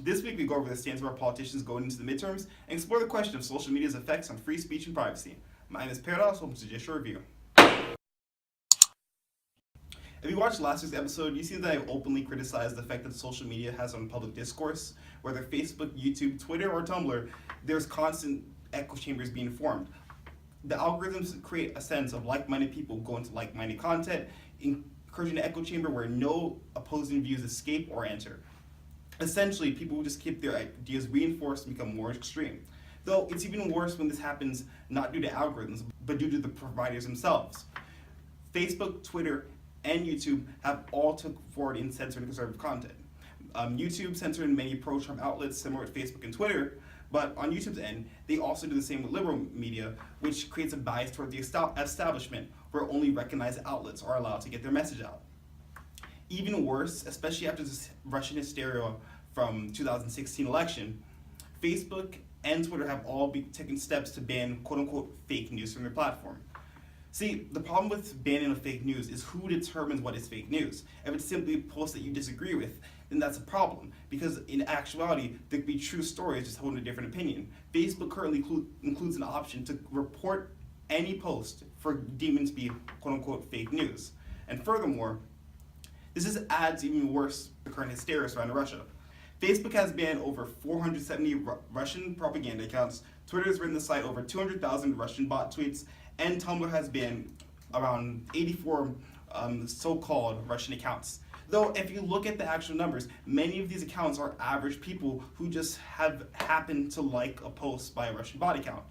This week we go over the stance of our politicians going into the midterms and explore the question of social media's effects on free speech and privacy. My name is Paradox, welcome to Judicial Review. If you watched last week's episode, you see that I've openly criticized the effect that social media has on public discourse. Whether Facebook, YouTube, Twitter, or Tumblr, there's constant echo chambers being formed. The algorithms create a sense of like-minded people going to like-minded content, encouraging an echo chamber where no opposing views escape or enter. Essentially, people will just keep their ideas reinforced and become more extreme. Though it's even worse when this happens not due to algorithms, but due to the providers themselves. Facebook, Twitter, and YouTube have all took forward in censoring conservative content. YouTube censored many pro-Trump outlets similar to Facebook and Twitter, but on YouTube's end, they also do the same with liberal media, which creates a bias toward the establishment, where only recognized outlets are allowed to get their message out. Even worse, especially after this Russian hysteria from 2016 election, Facebook and Twitter have all taken steps to ban quote-unquote fake news from their platform. See, the problem with banning of fake news is who determines what is fake news. If it's simply a post that you disagree with, then that's a problem, because in actuality, there could be true stories just holding a different opinion. Facebook currently includes an option to report any post for deeming to be quote-unquote fake news. And furthermore, this adds even worse to the current hysteria surrounding Russia. Facebook has banned over 470 Russian propaganda accounts, Twitter has written the site over 200,000 Russian bot tweets, and Tumblr has banned around 84 so-called Russian accounts. Though if you look at the actual numbers, many of these accounts are average people who just have happened to like a post by a Russian bot account.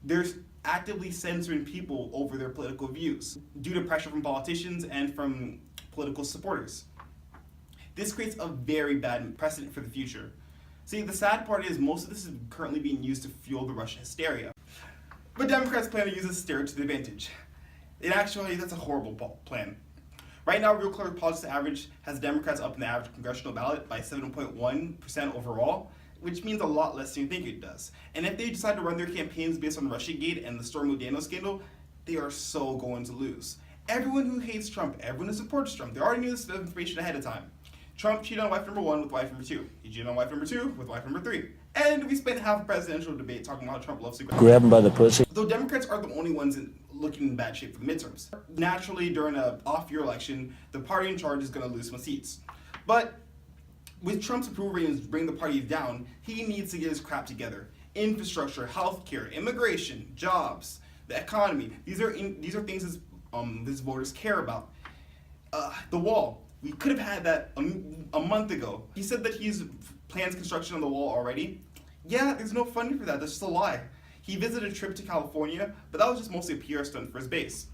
They're actively censoring people over their political views due to pressure from politicians and from political supporters. This creates a very bad precedent for the future. See, the sad part is most of this is currently being used to fuel the Russian hysteria. But Democrats plan to use this hysteria to their advantage. In actuality, that's a horrible plan. Right now, Real Clear Politics Average has Democrats up in the average congressional ballot by 7.1% overall, which means a lot less than you think it does. And if they decide to run their campaigns based on Russiagate and the Stormy Daniels scandal, they are so going to lose. Everyone who hates Trump, everyone who supports Trump, they already knew this information ahead of time. Trump cheated on wife number 1 with wife number 2. He cheated on wife number 2 with wife number 3. And we spent half a presidential debate talking about how Trump loves to grab him by the pussy. Though Democrats are the only ones looking in bad shape for the midterms. Naturally, during an off-year election, the party in charge is going to lose some seats. But with Trump's approval ratings bringing the party down, he needs to get his crap together. Infrastructure, healthcare, immigration, jobs, the economy. These are things his voters care about. The wall. We could have had that a month ago. He said that he's plans construction on the wall already. Yeah, there's no funding for that. That's just a lie. He visited a trip to California, but that was just mostly a PR stunt for his base.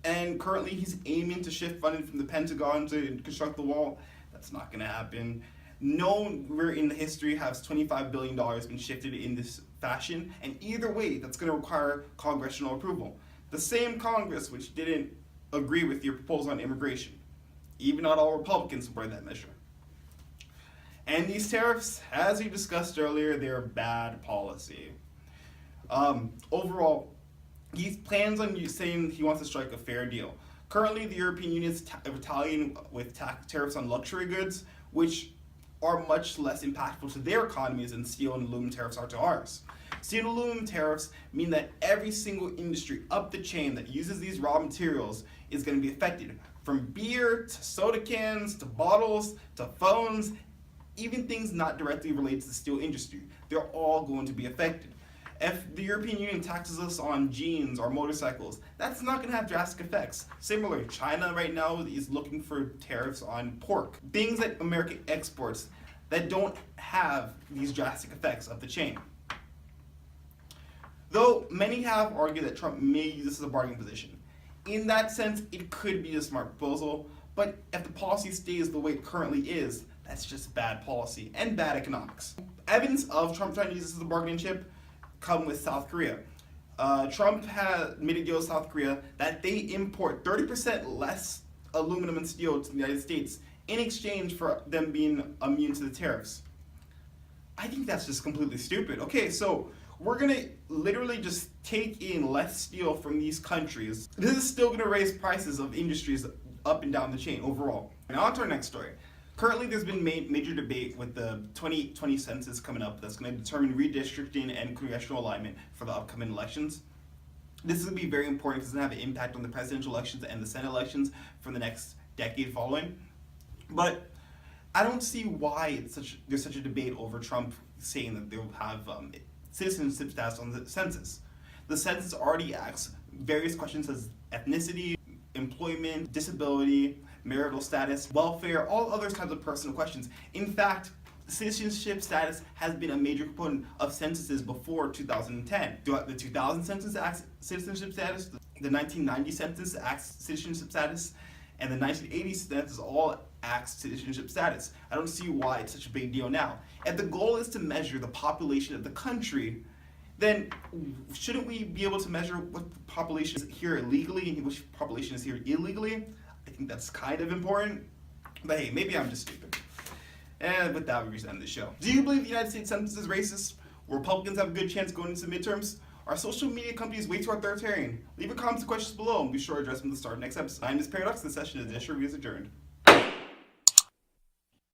And currently, he's aiming to shift funding from the Pentagon to construct the wall. That's not going to happen. Nowhere in the history has $25 billion been shifted in this fashion, and either way, that's going to require congressional approval. The same Congress which didn't agree with your proposal on immigration. Even not all Republicans supported that measure. And these tariffs, as we discussed earlier, they're bad policy. Overall, he plans on saying he wants to strike a fair deal. Currently, the European Union is retaliating with tariffs on luxury goods, which are much less impactful to their economies than steel and aluminum tariffs are to ours. Steel and aluminum tariffs mean that every single industry up the chain that uses these raw materials is going to be affected. From beer to soda cans to bottles to phones, even things not directly related to the steel industry, they're all going to be affected. If the European Union taxes us on jeans or motorcycles, that's not going to have drastic effects. Similarly, China right now is looking for tariffs on pork, things that America exports that don't have these drastic effects up the chain. Though many have argued that Trump may use this as a bargaining position. In that sense, it could be a smart proposal, but if the policy stays the way it currently is, that's just bad policy and bad economics. Evidence of Trump trying to use this as a bargaining chip come with South Korea. Trump had made a deal with South Korea that they import 30% less aluminum and steel to the United States in exchange for them being immune to the tariffs. I think that's just completely stupid. Okay, so we're gonna literally just take in less steel from these countries. This is still gonna raise prices of industries up and down the chain overall. And on to our next story. Currently, there's been major debate with the 2020 census coming up that's going to determine redistricting and congressional alignment for the upcoming elections. This is going to be very important because it's going to have an impact on the presidential elections and the Senate elections for the next decade following. But I don't see why there's such a debate over Trump saying that they'll have citizenship status on the census. The census already asks various questions such as ethnicity, employment, disability, marital status, welfare, all other types of personal questions. In fact, citizenship status has been a major component of censuses before 2010. The 2000 census asks citizenship status, the 1990 census asks citizenship status, and the 1980 census all asks citizenship status. I don't see why it's such a big deal now. If the goal is to measure the population of the country, then shouldn't we be able to measure what the population is here legally and which population is here illegally? I think that's kind of important. But hey, maybe I'm just stupid. And with that, we just end the show. Do you believe the United States census is racist? Will Republicans have a good chance going into midterms? Are social media companies way too authoritarian? Leave your comments and questions below and be sure to address them at the start of the next episode. I'm Miss Paradox, and the session of Judicial is adjourned.